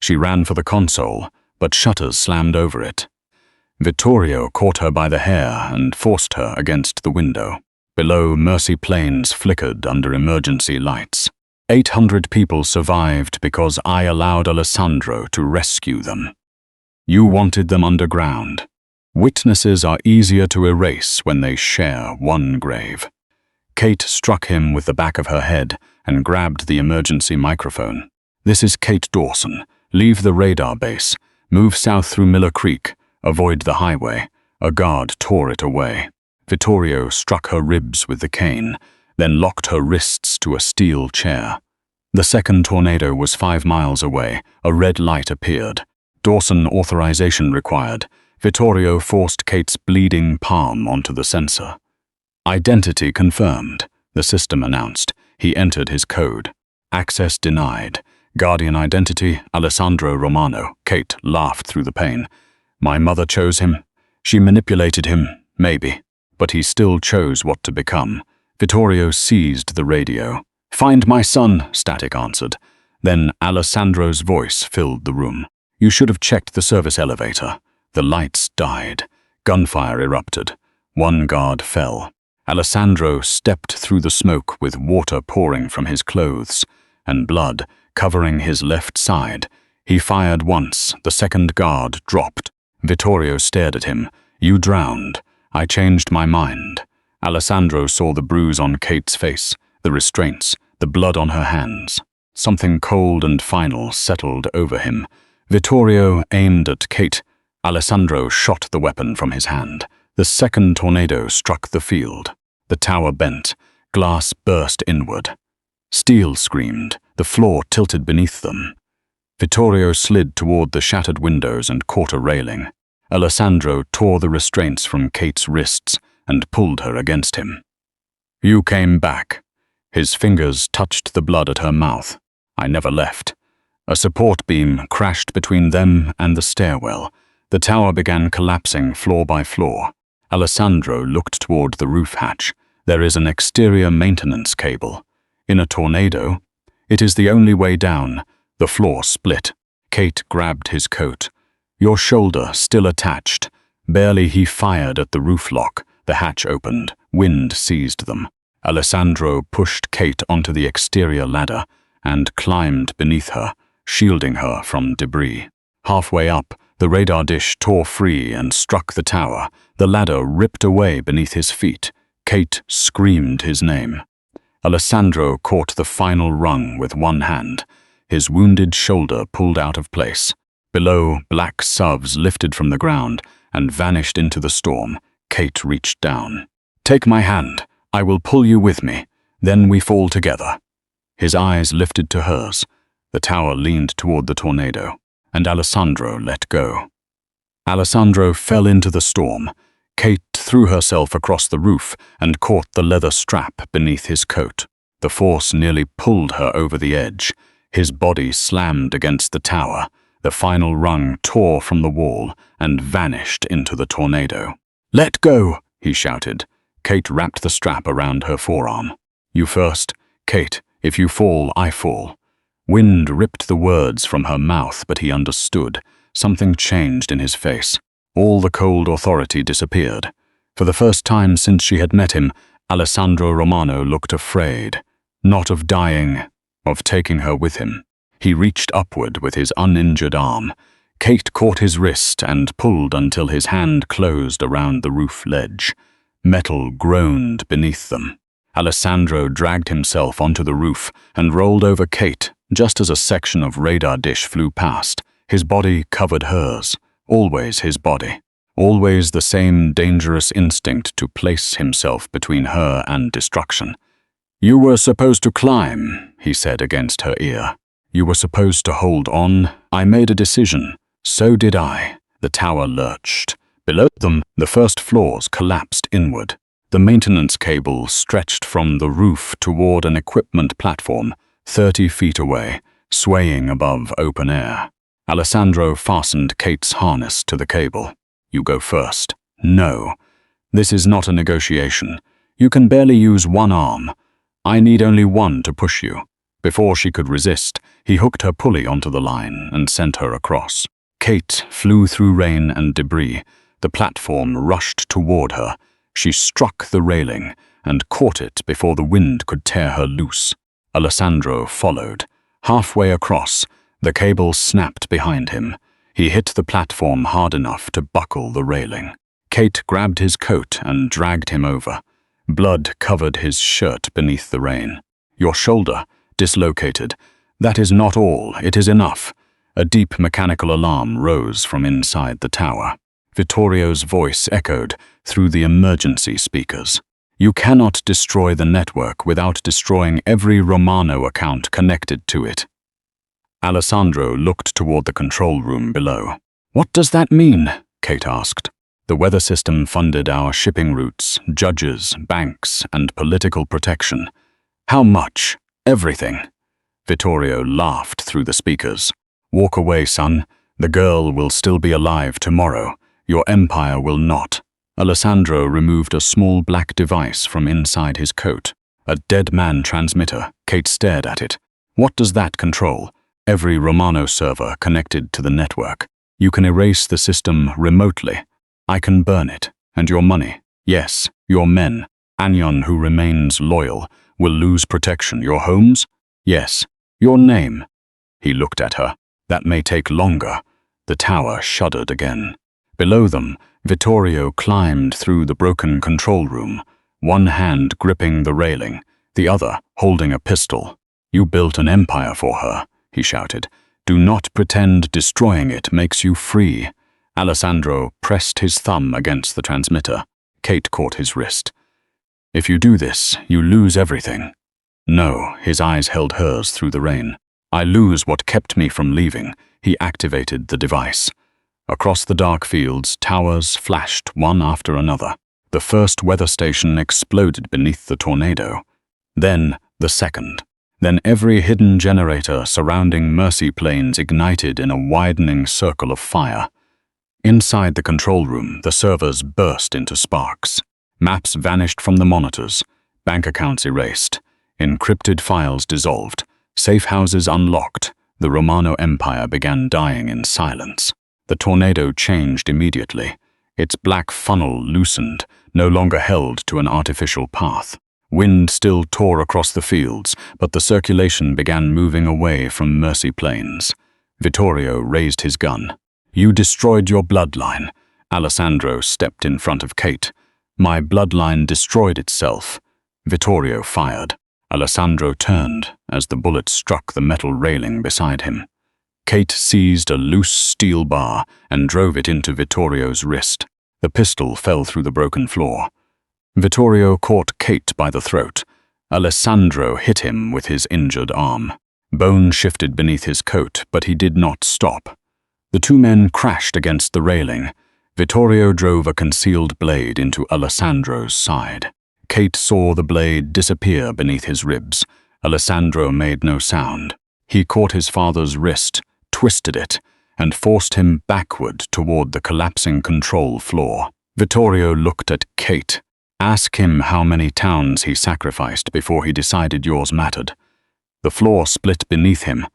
She ran for the console, but shutters slammed over it. Vittorio caught her by the hair and forced her against the window. Below, Mercy planes flickered under emergency lights. 800 people survived because I allowed Alessandro to rescue them. You wanted them underground. Witnesses are easier to erase when they share one grave. Kate struck him with the back of her head and grabbed the emergency microphone. "This is Kate Dawson. Leave the radar base. Move south through Miller Creek. Avoid the highway." A guard tore it away. Vittorio struck her ribs with the cane, then locked her wrists to a steel chair. The second tornado was 5 miles away. A red light appeared. "Dawson authorization required." Vittorio forced Kate's bleeding palm onto the sensor. "Identity confirmed," the system announced. He entered his code. "Access denied. Guardian identity, Alessandro Romano." Kate laughed through the pain. "My mother chose him. She manipulated him, maybe. But he still chose what to become." Vittorio seized the radio. "Find my son," static answered. Then Alessandro's voice filled the room. "You should have checked the service elevator." The lights died. Gunfire erupted. One guard fell. Alessandro stepped through the smoke with water pouring from his clothes and blood covering his left side. He fired once. The second guard dropped. Vittorio stared at him. "You drowned. I changed my mind." Alessandro saw the bruise on Kate's face, the restraints, the blood on her hands. Something cold and final settled over him. Vittorio aimed at Kate. Alessandro shot the weapon from his hand. The second tornado struck the field. The tower bent. Glass burst inward. Steel screamed. The floor tilted beneath them. Vittorio slid toward the shattered windows and caught a railing. Alessandro tore the restraints from Kate's wrists and pulled her against him. "You came back." His fingers touched the blood at her mouth. "I never left." A support beam crashed between them and the stairwell. The tower began collapsing floor by floor. Alessandro looked toward the roof hatch. There is an exterior maintenance cable. In a tornado, it is the only way down. The floor split. Kate grabbed his coat. "Your shoulder still attached." Barely he fired at the roof lock. The hatch opened. Wind seized them. Alessandro pushed Kate onto the exterior ladder and climbed beneath her, shielding her from debris. Halfway up, the radar dish tore free and struck the tower. The ladder ripped away beneath his feet. Kate screamed his name. Alessandro caught the final rung with one hand. His wounded shoulder pulled out of place. Below, black SUVs lifted from the ground and vanished into the storm. Kate reached down. "Take my hand. I will pull you with me. Then we fall together." His eyes lifted to hers. The tower leaned toward the tornado, and Alessandro let go. Alessandro fell into the storm. Kate threw herself across the roof and caught the leather strap beneath his coat. The force nearly pulled her over the edge. His body slammed against the tower. The final rung tore from the wall and vanished into the tornado. "Let go!" he shouted. Kate wrapped the strap around her forearm. "You first. Kate, if you fall, I fall." Wind ripped the words from her mouth, but he understood. Something changed in his face. All the cold authority disappeared. For the first time since she had met him, Alessandro Romano looked afraid. Not of dying, of taking her with him. He reached upward with his uninjured arm. Kate caught his wrist and pulled until his hand closed around the roof ledge. Metal groaned beneath them. Alessandro dragged himself onto the roof and rolled over Kate just as a section of radar dish flew past. His body covered hers, always his body. Always the same dangerous instinct to place himself between her and destruction. "You were supposed to climb," he said against her ear. "You were supposed to hold on. I made a decision. So did I." The tower lurched. Below them, the first floors collapsed inward. The maintenance cable stretched from the roof toward an equipment platform 30 feet away, swaying above open air. Alessandro fastened Kate's harness to the cable. "You go first." "No. This is not a negotiation. You can barely use one arm. I need only one to push you." Before she could resist, he hooked her pulley onto the line and sent her across. Kate flew through rain and debris. The platform rushed toward her. She struck the railing and caught it before the wind could tear her loose. Alessandro followed. Halfway across, the cable snapped behind him. He hit the platform hard enough to buckle the railing. Kate grabbed his coat and dragged him over. Blood covered his shirt beneath the rain. "Your shoulder, dislocated. That is not all. It is enough." A deep mechanical alarm rose from inside the tower. Vittorio's voice echoed through the emergency speakers. "You cannot destroy the network without destroying every Romano account connected to it." Alessandro looked toward the control room below. "What does that mean?" Kate asked. "The weather system funded our shipping routes, judges, banks, and political protection." "How much?" "Everything." Vittorio laughed through the speakers. "Walk away, son. The girl will still be alive tomorrow. Your empire will not." Alessandro removed a small black device from inside his coat. A dead man transmitter. Kate stared at it. "What does that control?" "Every Romano server connected to the network. You can erase the system remotely. I can burn it. And your money. Yes, your men. Anion, who remains loyal, will lose protection. Your homes? Yes. Your name." He looked at her. "That may take longer." The tower shuddered again. Below them, Vittorio climbed through the broken control room, one hand gripping the railing, the other holding a pistol. "You built an empire for her," he shouted. "Do not pretend destroying it makes you free." Alessandro pressed his thumb against the transmitter. Kate caught his wrist. "If you do this, you lose everything." "No," his eyes held hers through the rain. "I lose what kept me from leaving." He activated the device. Across the dark fields, towers flashed one after another. The first weather station exploded beneath the tornado. Then the second. Then every hidden generator surrounding Mercy Plains ignited in a widening circle of fire. Inside the control room, the servers burst into sparks. Maps vanished from the monitors. Bank accounts erased. Encrypted files dissolved. Safe houses unlocked. The Romano Empire began dying in silence. The tornado changed immediately. Its black funnel loosened, no longer held to an artificial path. Wind still tore across the fields, but the circulation began moving away from Mercy Plains. Vittorio raised his gun. "You destroyed your bloodline." Alessandro stepped in front of Kate. "My bloodline destroyed itself." Vittorio fired. Alessandro turned as the bullet struck the metal railing beside him. Kate seized a loose steel bar and drove it into Vittorio's wrist. The pistol fell through the broken floor. Vittorio caught Kate by the throat. Alessandro hit him with his injured arm. Bone shifted beneath his coat, but he did not stop. The two men crashed against the railing. Vittorio drove a concealed blade into Alessandro's side. Kate saw the blade disappear beneath his ribs. Alessandro made no sound. He caught his father's wrist, twisted it, and forced him backward toward the collapsing control floor. Vittorio looked at Kate. Ask him how many towns he sacrificed before he decided yours mattered. The floor split beneath him.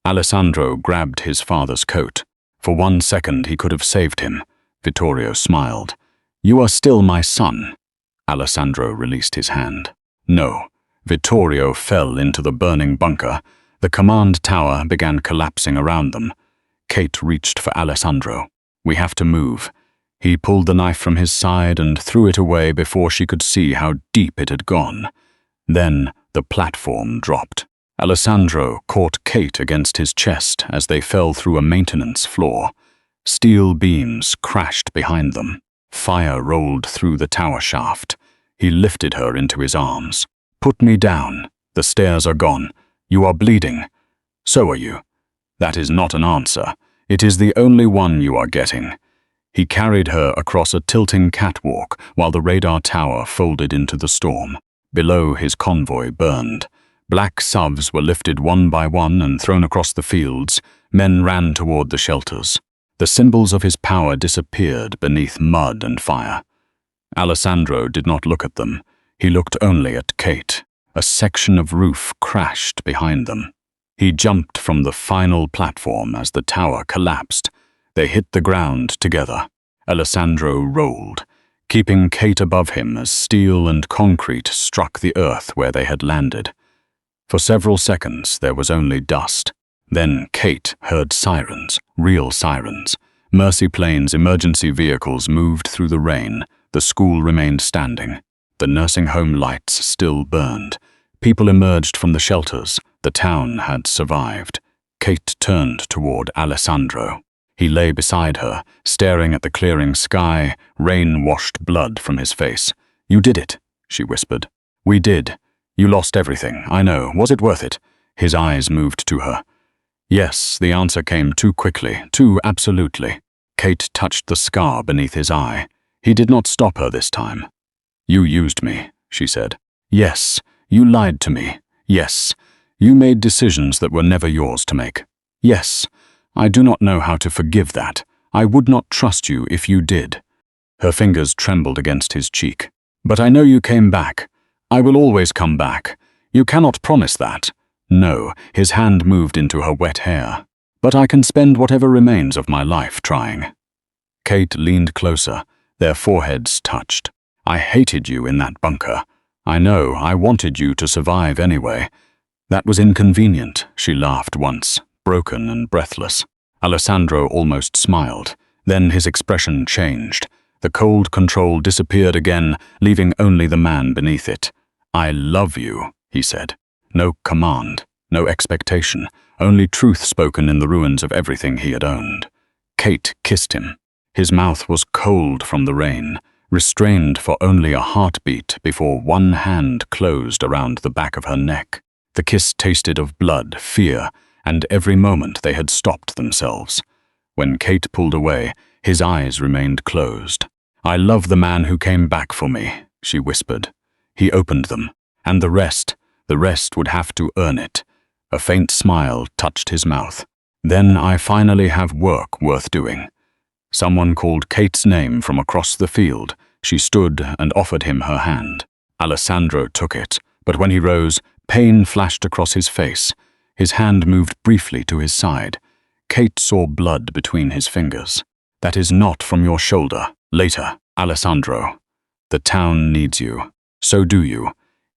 Alessandro grabbed his father's coat. For 1 second he could have saved him. Vittorio smiled. You are still my son. Alessandro released his hand. No. Vittorio fell into the burning bunker. The command tower began collapsing around them. Kate reached for Alessandro. We have to move. He pulled the knife from his side and threw it away before she could see how deep it had gone. Then the platform dropped. Alessandro caught Kate against his chest as they fell through a maintenance floor. Steel beams crashed behind them. Fire rolled through the tower shaft. He lifted her into his arms. Put me down. The stairs are gone. You are bleeding. So are you. That is not an answer. It is the only one you are getting. He carried her across a tilting catwalk while the radar tower folded into the storm. Below, his convoy burned. Black SUVs were lifted one by one and thrown across the fields. Men ran toward the shelters. The symbols of his power disappeared beneath mud and fire. Alessandro did not look at them. He looked only at Kate. A section of roof crashed behind them. He jumped from the final platform as the tower collapsed. They hit the ground together. Alessandro rolled, keeping Kate above him as steel and concrete struck the earth where they had landed. For several seconds there was only dust. Then Kate heard sirens, real sirens. Mercy planes' emergency vehicles moved through the rain. The school remained standing. The nursing home lights still burned. People emerged from the shelters. The town had survived. Kate turned toward Alessandro. He lay beside her, staring at the clearing sky. Rain washed blood from his face. You did it, she whispered. We did. You lost everything, I know. Was it worth it? His eyes moved to her. Yes, the answer came too quickly, too absolutely. Kate touched the scar beneath his eye. He did not stop her this time. You used me, she said. Yes, you lied to me. Yes, you made decisions that were never yours to make. Yes, I do not know how to forgive that. I would not trust you if you did. Her fingers trembled against his cheek. But I know you came back. I will always come back. You cannot promise that. No, his hand moved into her wet hair. But I can spend whatever remains of my life trying. Kate leaned closer. Their foreheads touched. I hated you in that bunker. I know, I wanted you to survive anyway. That was inconvenient, she laughed once, broken and breathless. Alessandro almost smiled. Then his expression changed. The cold control disappeared again, leaving only the man beneath it. I love you, he said. No command, no expectation, only truth spoken in the ruins of everything he had owned. Kate kissed him. His mouth was cold from the rain, restrained for only a heartbeat before one hand closed around the back of her neck. The kiss tasted of blood, fear, and every moment they had stopped themselves. When Kate pulled away, his eyes remained closed. I love the man who came back for me, she whispered. He opened them, and the rest would have to earn it. A faint smile touched his mouth. Then I finally have work worth doing. Someone called Kate's name from across the field. She stood and offered him her hand. Alessandro took it, but when he rose, pain flashed across his face. His hand moved briefly to his side. Kate saw blood between his fingers. That is not from your shoulder. Later, Alessandro. The town needs you. So do you.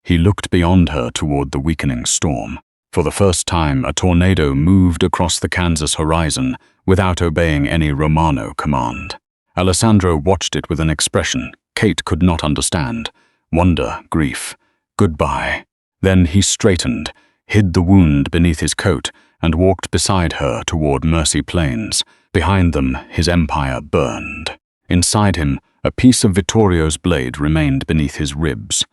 He looked beyond her toward the weakening storm. For the first time, a tornado moved across the Kansas horizon without obeying any Romano command. Alessandro watched it with an expression Kate could not understand. Wonder, grief, goodbye. Then he straightened, hid the wound beneath his coat, and walked beside her toward Mercy Plains. Behind them, his empire burned. Inside him, a piece of Vittorio's blade remained beneath his ribs.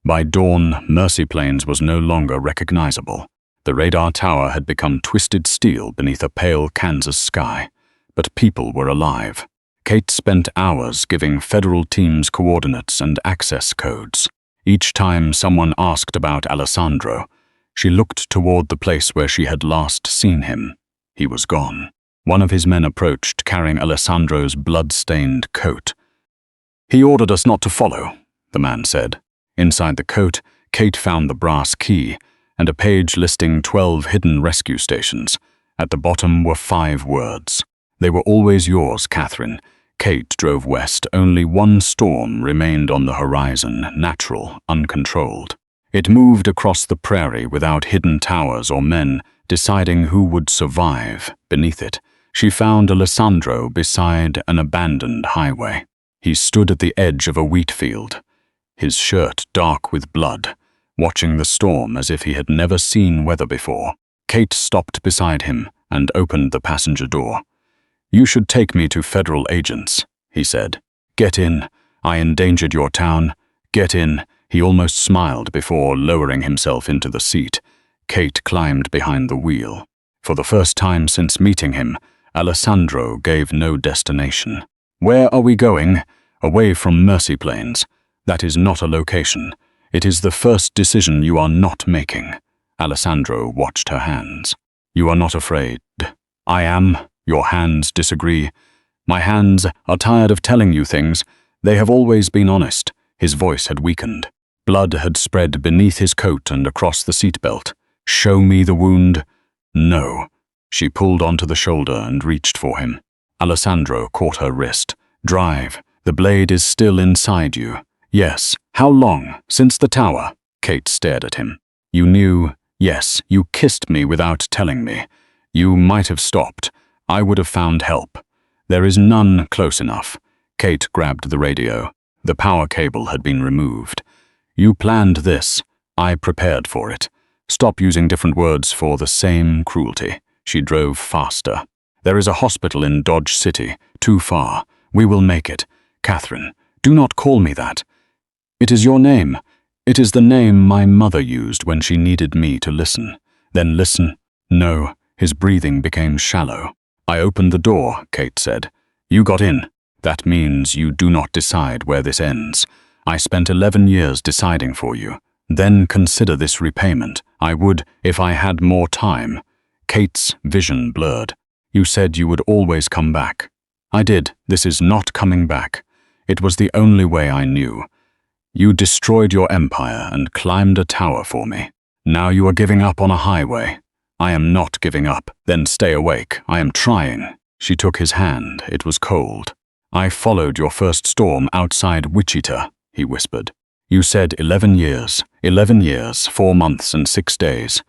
By dawn, Mercy Plains was no longer recognizable. The radar tower had become twisted steel beneath a pale Kansas sky. But people were alive. Kate spent hours giving federal teams coordinates and access codes. Each time someone asked about Alessandro, she looked toward the place where she had last seen him. He was gone. One of his men approached, carrying Alessandro's blood-stained coat. "He ordered us not to follow," the man said. Inside the coat, Kate found the brass key and a page listing 12 hidden rescue stations. At the bottom were 5 words. "They were always yours, Catherine." Kate drove west. Only one storm remained on the horizon, natural, uncontrolled. It moved across the prairie without hidden towers or men deciding who would survive beneath it. She found Alessandro beside an abandoned highway. He stood at the edge of a wheat field, his shirt dark with blood, watching the storm as if he had never seen weather before. Kate stopped beside him and opened the passenger door. "You should take me to federal agents," he said. "Get in. I endangered your town. Get in." He almost smiled before lowering himself into the seat. Kate climbed behind the wheel. For the first time since meeting him, Alessandro gave no destination. "Where are we going?" "Away from Mercy Plains. That is not a location. It is the first decision you are not making." Alessandro watched her hands. "You are not afraid." "I am. Your hands disagree." "My hands are tired of telling you things. They have always been honest." His voice had weakened. Blood had spread beneath his coat and across the seatbelt. "Show me the wound." "No." She pulled onto the shoulder and reached for him. Alessandro caught her wrist. "Drive. The blade is still inside you." "Yes." "How long? Since the tower?" Kate stared at him. "You knew." "Yes. You kissed me without telling me. You might have stopped. I would have found help. There is none close enough." Kate grabbed the radio. The power cable had been removed. "You planned this. I prepared for it. Stop using different words for the same cruelty." She drove faster. "There is a hospital in Dodge City. Too far. We will make it. Catherine, do not call me that. It is your name. It is the name my mother used when she needed me to listen." "Then listen." "No." His breathing became shallow. "I opened the door," Kate said. "You got in. That means you do not decide where this ends. I spent 11 years deciding for you. Then consider this repayment. I would if I had more time." Kate's vision blurred. "You said you would always come back." "I did. This is not coming back. It was the only way I knew. You destroyed your empire and climbed a tower for me. Now you are giving up on a highway." "I am not giving up." "Then stay awake. I am trying." She took his hand. It was cold. "I followed your first storm outside Wichita," he whispered. "You said 11 years. 11 years, 4 months and 6 days.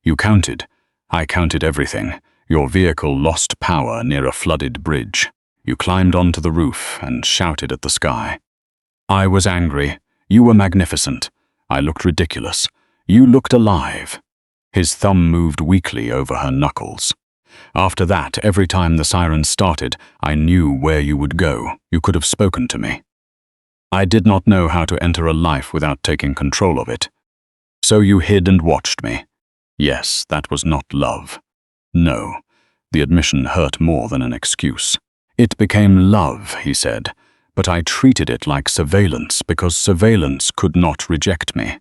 You counted. I counted everything. Your vehicle lost power near a flooded bridge. You climbed onto the roof and shouted at the sky. I was angry. You were magnificent. I looked ridiculous. You looked alive." His thumb moved weakly over her knuckles. "After that, every time the sirens started, I knew where you would go. You could have spoken to me. I did not know how to enter a life without taking control of it. So you hid and watched me." Yes, that was not love. No, the admission hurt more than an excuse. "It became love," he said, "but I treated it like surveillance because surveillance could not reject me."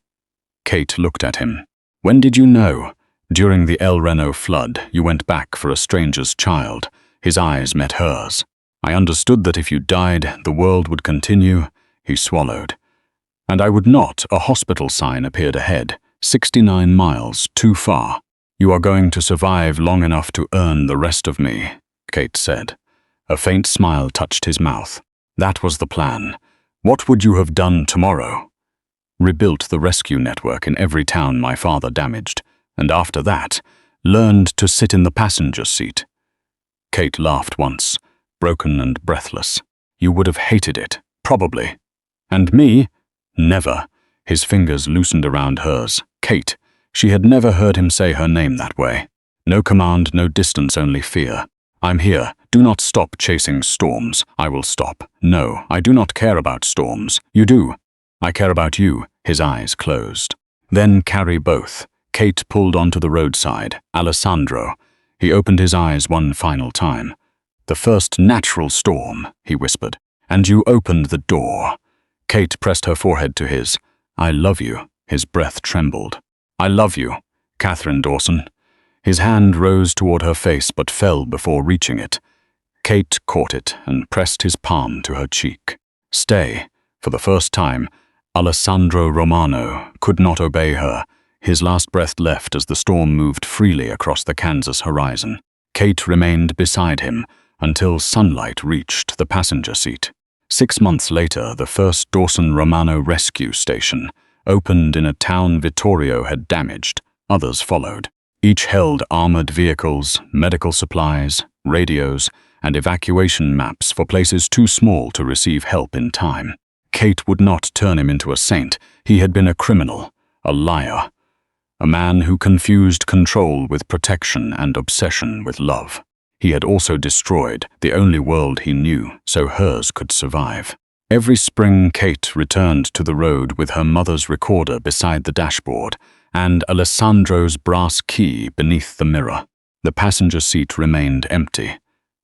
Kate looked at him. "When did you know?" "During the El Reno flood, you went back for a stranger's child." His eyes met hers. "I understood that if you died, the world would continue." He swallowed. "And I would not." A hospital sign appeared ahead. 69 miles, too far. "You are going to survive long enough to earn the rest of me," Kate said. A faint smile touched his mouth. "That was the plan. What would you have done tomorrow?" "Rebuilt the rescue network in every town my father damaged, and after that, learned to sit in the passenger seat." Kate laughed once, broken and breathless. "You would have hated it, probably." "And me?" "Never." His fingers loosened around hers. Kate. She had never heard him say her name that way. No command, no distance, only fear. "I'm here. Do not stop chasing storms." "I will stop." "No, I do not care about storms." "You do." "I care about you." His eyes closed. "Then carry both." Kate pulled onto the roadside. "Alessandro." He opened his eyes one final time. "The first natural storm," he whispered. "And you opened the door." Kate pressed her forehead to his. "I love you." His breath trembled. "I love you, Catherine Dawson." His hand rose toward her face but fell before reaching it. Kate caught it and pressed his palm to her cheek. "Stay." For the first time, Alessandro Romano could not obey her. His last breath left as the storm moved freely across the Kansas horizon. Kate remained beside him until sunlight reached the passenger seat. 6 months later, the first Dawson Romano rescue station opened in a town Vittorio had damaged. Others followed. Each held armored vehicles, medical supplies, radios, and evacuation maps for places too small to receive help in time. Kate would not turn him into a saint. He had been a criminal, a liar, a man who confused control with protection and obsession with love. He had also destroyed the only world he knew, so hers could survive. Every spring, Kate returned to the road with her mother's recorder beside the dashboard and Alessandro's brass key beneath the mirror. The passenger seat remained empty,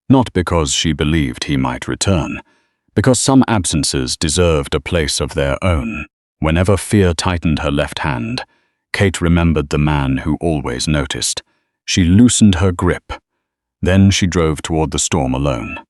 not because she believed he might return, because some absences deserved a place of their own. Whenever fear tightened her left hand, Kate remembered the man who always noticed. She loosened her grip. Then she drove toward the storm alone.